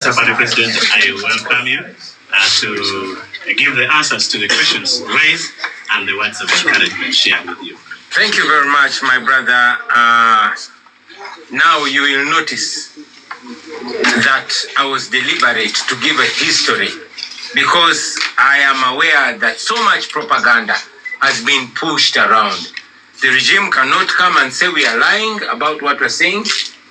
Mr. President, I welcome you to give the answers to the questions raised and the words of encouragement shared with you. Thank you very much, my brother. Now you will notice that I was deliberate to give a history because I am aware that so much propaganda has been pushed around. The regime cannot come and say we are lying about what we're saying,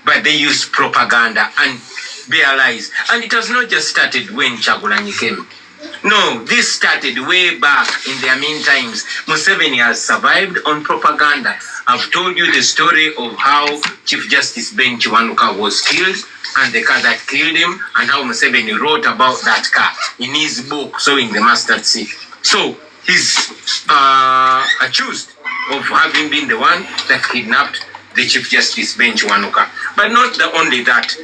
but they use propaganda and bare lies. And it has not just started when Chagulanyi came. No, this started way back in their mean times. Museveni has survived on propaganda. I've told you the story of how Chief Justice Ben Chiwanuka was killed and the car that killed him, and how Museveni wrote about that car in his book, Sowing the Mustard Seed. So he's accused of having been the one that kidnapped the Chief Justice Ben Chiwanuka. But not the only that.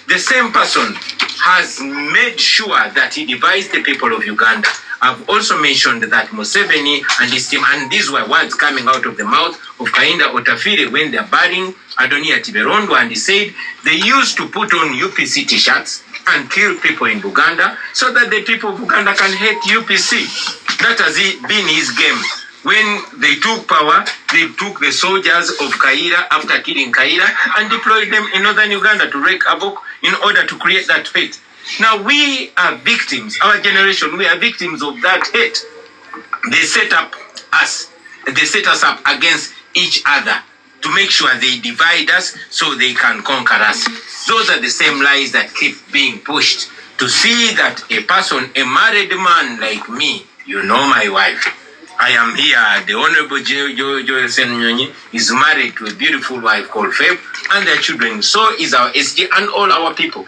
The same person has made sure that he devised the people of Uganda. I've also mentioned that Museveni and his team, and these were words coming out of the mouth of Kainda Otafire when they're burying Adonia Tiberondo, and he said they used to put on UPC t-shirts and kill people in Uganda so that the people of Uganda can hate UPC. That has been his game. When they took power, they took the soldiers of Kaira after killing Kaira and deployed them in northern Uganda to wreak havoc in order to create that hate. Now we are victims, our generation, we are victims of that hate. They set us up against each other to make sure they divide us so they can conquer us. Those are the same lies that keep being pushed. To see that a person, a married man like me, you know my wife, I am here, the Honorable Joel Senyonyi is married to a beautiful wife called Feb and their children. So is our SG and all our people.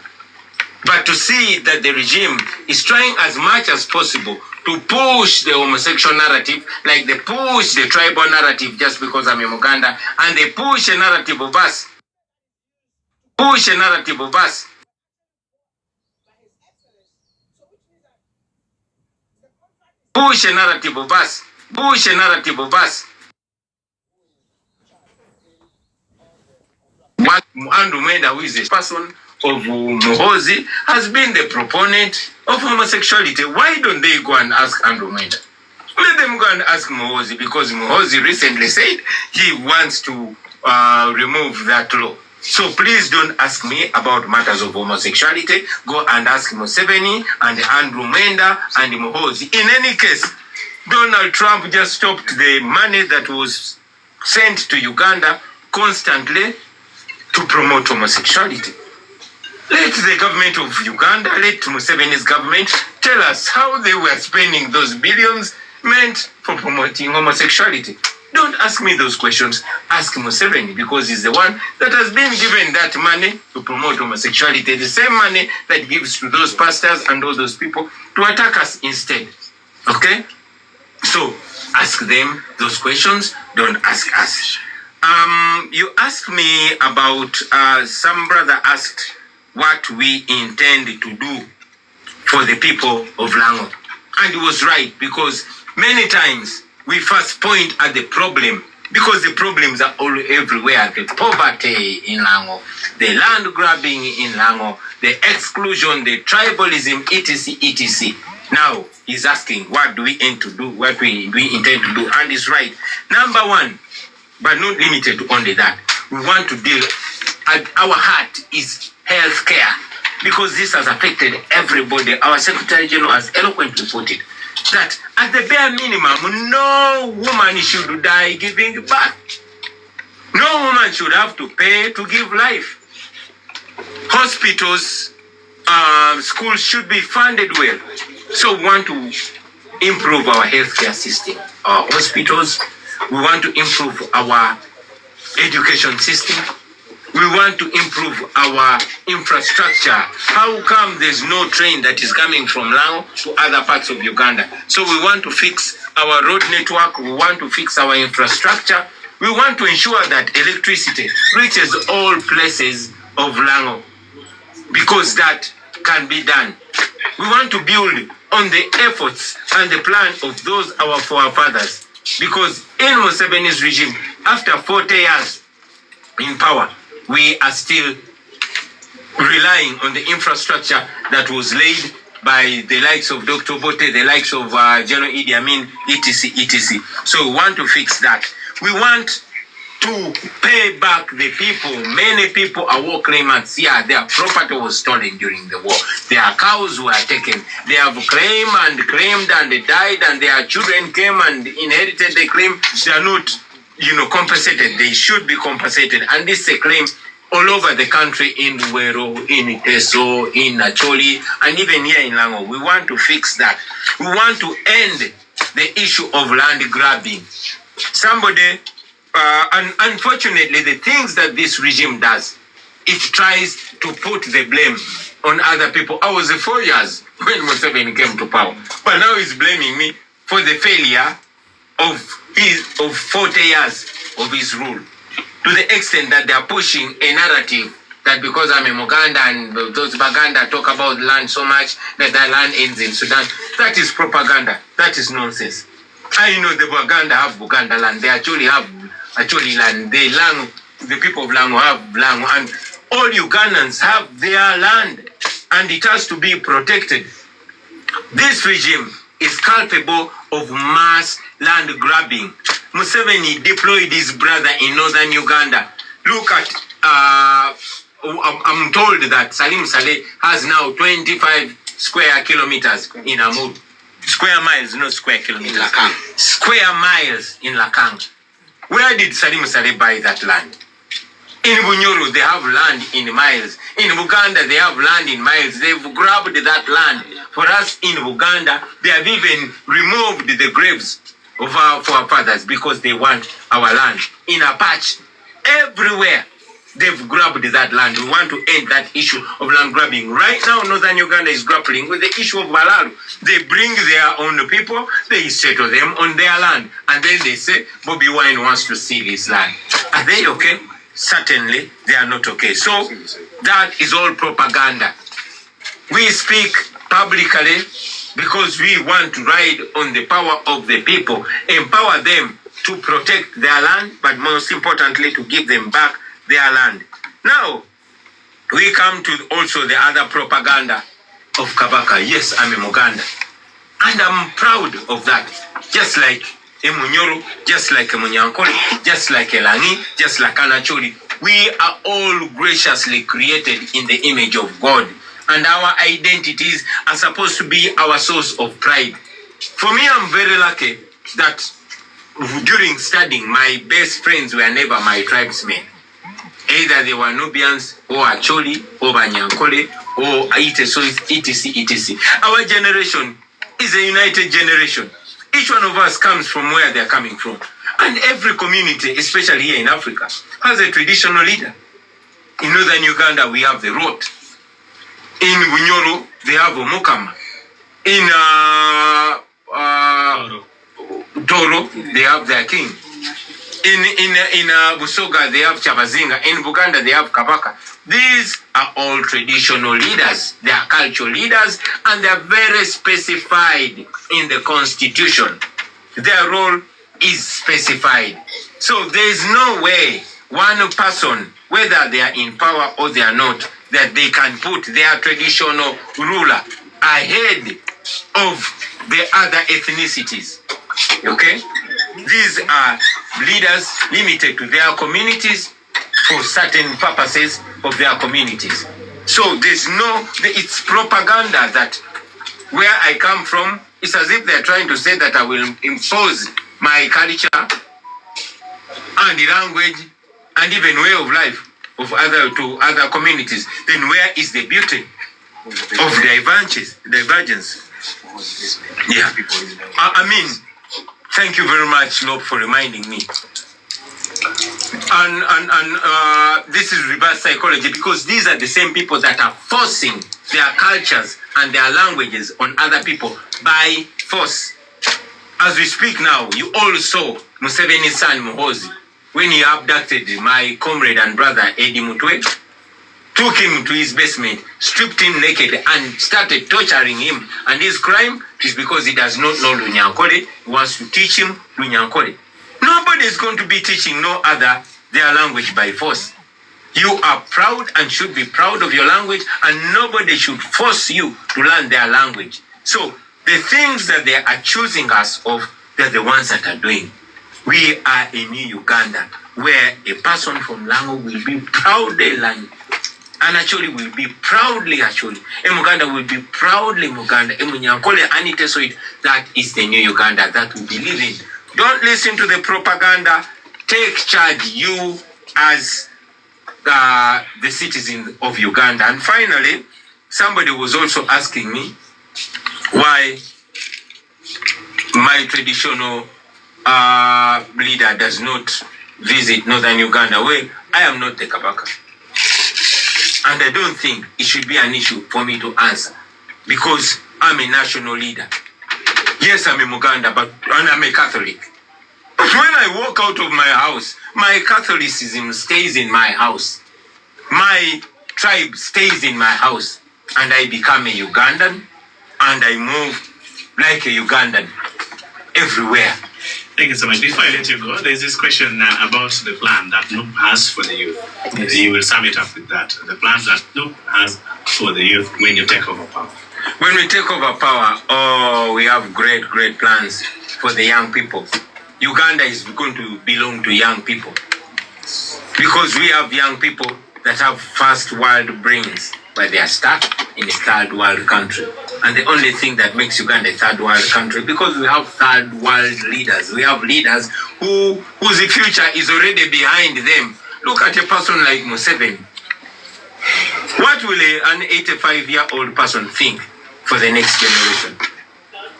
But to see that the regime is trying as much as possible to push the homosexual narrative, like they push the tribal narrative just because I'm in Uganda, and they push a narrative of us. Push a narrative of us. Push a narrative of us. Push a narrative of us. Andrew Mwenda, who is a person of Muhozi, has been the proponent of homosexuality. Why don't they go and ask Andrew Mwenda? Let them go and ask Muhozi, because Muhozi recently said he wants to remove that law. So please don't ask me about matters of homosexuality. Go and ask Museveni and Andrew Mwenda and Muhozi. In any case, Donald Trump just stopped the money that was sent to Uganda constantly to promote homosexuality. Let the government of Uganda, let Museveni's government tell us how they were spending those billions meant for promoting homosexuality. Don't ask me those questions. Ask Museveni, because he's the one that has been given that money to promote homosexuality, the same money that gives to those pastors and all those people to attack us instead. Okay? So ask them those questions. Don't ask us. You asked me about, some brother asked what we intend to do for the people of Lango. And he was right, because many times we first point at the problem, because the problems are all everywhere. The poverty in Lango, the land grabbing in Lango, the exclusion, the tribalism, etc., etc. Now, he's asking, what do we intend to do? What we intend to do? And he's right. Number one, but not limited to only that, we want to deal, at our heart is health care, because this has affected everybody. Our Secretary General has eloquently put it, that at the bare minimum, no woman should die giving birth. No woman should have to pay to give life. Hospitals, schools should be funded well. So we want to improve our healthcare system, our hospitals. We want to improve our education system. We want to improve our infrastructure. How come there's no train that is coming from Lao to other parts of Uganda? So we want to fix our road network. We want to fix our infrastructure. We want to ensure that electricity reaches all places of Lango, because that can be done. We want to build on the efforts and the plan of those our forefathers, because in Museveni's regime, after 40 years in power, we are still relying on the infrastructure that was laid by the likes of Dr. Bote, the likes of General Idi Amin, etc., etc. So we want to fix that. We want to pay back the people. Many people are war claimants here. Their property was stolen during the war. Their cows were taken. They have claimed and they died, and their children came and inherited the claim. They are not, compensated. They should be compensated. And this is a claim all over the country, in Luwero, in Teso, in Acholi, and even here in Lango. We want to fix that. We want to end the issue of land grabbing. Somebody, and unfortunately, the things that this regime does, it tries to put the blame on other people. I was 4 years when Museveni came to power, but now he's blaming me for the failure of 40 years of his rule. To the extent that they are pushing a narrative that because I'm a Muganda and those Baganda talk about land so much that the land ends in Sudan. That is propaganda. That is nonsense. I know the Baganda have Buganda land. They actually have land. The people of Lango have Lango, and all Ugandans have their land, and it has to be protected. This regime is culpable of mass land grabbing. Museveni deployed his brother in northern Uganda. Look at, I'm told that Salim Saleh has now 25 square kilometers in Amur. Square miles, not square kilometers. Lakang. Square miles in Lakang. Where did Salim Saleh buy that land? In Bunyoro, they have land in miles. In Buganda, they have land in miles. They've grabbed that land. For us in Buganda, they have even removed the graves for our fathers because they want our land. In a patch, everywhere, they've grabbed that land. We want to end that issue of land grabbing. Right now, northern Uganda is grappling with the issue of Balalu. They bring their own people, they settle them on their land, and then they say, Bobi Wine wants to steal his land. Are they okay? Certainly, they are not okay. So, that is all propaganda. We speak publicly because we want to ride on the power of the people, empower them to protect their land, but most importantly, to give them back their land. Now, we come to also the other propaganda of Kabaka. Yes, I'm a Muganda, and I'm proud of that. Just like a Munyoro, just like a Munyankole, just like a Langi, just like Anacholi. We are all graciously created in the image of God, and our identities are supposed to be our source of pride. For me, I'm very lucky that during studying, my best friends were never my tribesmen. Either they were Nubians, or Acholi, or Banyankole, or Aiteso, etc., etc. Our generation is a united generation. Each one of us comes from where they're coming from. And every community, especially here in Africa, has a traditional leader. In northern Uganda, we have the Rot. In Bunyoro, they have Omukama. In Toro, they have their king. In Busoga, they have Chabazinga. In Buganda, they have Kabaka. These are all traditional leaders. They are cultural leaders, and they are very specified in the constitution. Their role is specified. So there is no way one person, whether they are in power or they are not, that they can put their traditional ruler ahead of the other ethnicities. Okay? These are leaders limited to their communities for certain purposes of their communities. So it's propaganda that where I come from, it's as if they're trying to say that I will impose my culture and the language and even way of life of other communities. Then where is the beauty of divergence? Yeah. I mean, thank you very much, Lord, for reminding me. And this is reverse psychology, because these are the same people that are forcing their cultures and their languages on other people by force. As we speak now, you all saw Museveni's son Muhoozi when he abducted my comrade and brother Eddie Mutwe, took him to his basement, stripped him naked, and started torturing him. And his crime is because he does not know Lunyankole. He wants to teach him Lunyankole. Nobody is going to be teaching no other their language by force. You are proud and should be proud of your language, and nobody should force you to learn their language. So the things that they are accusing us of, they're the ones that are doing. We are a new Uganda where a person from Lango will be proudly Lango. And actually will be proudly Muganda will be proudly Muganda. Emunyankole Anite, so that is the new Uganda that we believe in. Don't listen to the propaganda. Take charge, you as the citizen of Uganda. And finally, somebody was also asking me why my traditional leader does not visit northern Uganda. Well, I am not the Kabaka. And I don't think it should be an issue for me to answer because I'm a national leader. Yes, I'm a Muganda, and I'm a Catholic. But when I walk out of my house, my Catholicism stays in my house. My tribe stays in my house. And I become a Ugandan, and I move like a Ugandan everywhere. Thank you so much. Before I let you go, there's this question about the plan that NUP has for the youth. Yes. You will sum it up with that. The plans that NUP has for the youth when you take over power. When we take over power, we have great, great plans for the young people. Uganda is going to belong to young people because we have young people that have first world brains, but they are stuck in a third world country. And the only thing that makes Uganda a third world country, because we have third world leaders. We have leaders whose future is already behind them. Look at a person like Museveni. What will an 85-year-old person think for the next generation?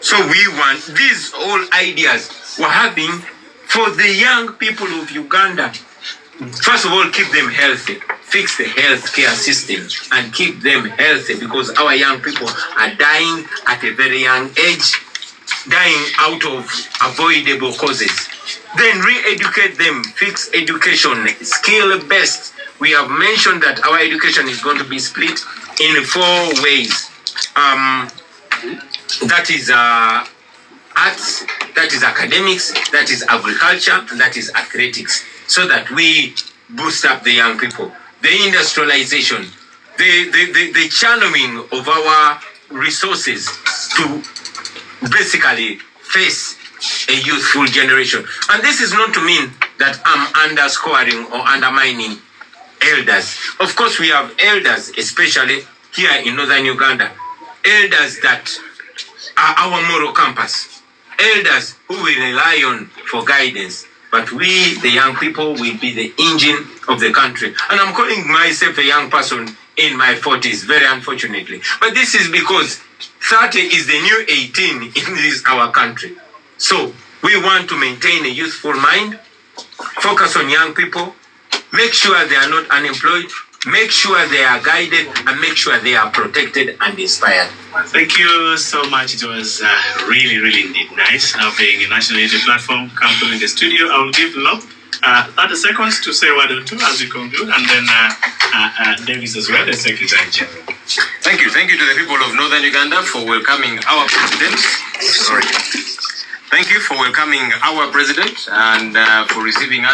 So we want these all ideas we're having for the young people of Uganda. First of all, keep them healthy. Fix the healthcare system and keep them healthy because our young people are dying at a very young age, dying out of avoidable causes. Then re-educate them, fix education, skill-based. We have mentioned that our education is going to be split in 4 ways. That is arts, that is academics, that is agriculture, and that is athletics, so that we boost up the young people. The industrialization, the channeling of our resources to basically face a youthful generation. And this is not to mean that I'm underscoring or undermining elders. Of course, we have elders, especially here in northern Uganda, elders that are our moral compass, elders who we rely on for guidance. But we, the young people, will be the engine of the country. And I'm calling myself a young person in my 40s, very unfortunately. But this is because 30 is the new 18 in this our country. So we want to maintain a youthful mind, focus on young people, make sure they are not unemployed, make sure they are guided, and make sure they are protected and inspired. Thank you so much. It was really, really indeed nice having a national unity platform come through in the studio. I will give Lop 30 seconds to say a word or two as we conclude, and then Davis as well, the Secretary General. Thank you. Thank you to the people of Northern Uganda for welcoming our president. Thank you for welcoming our president and for receiving us.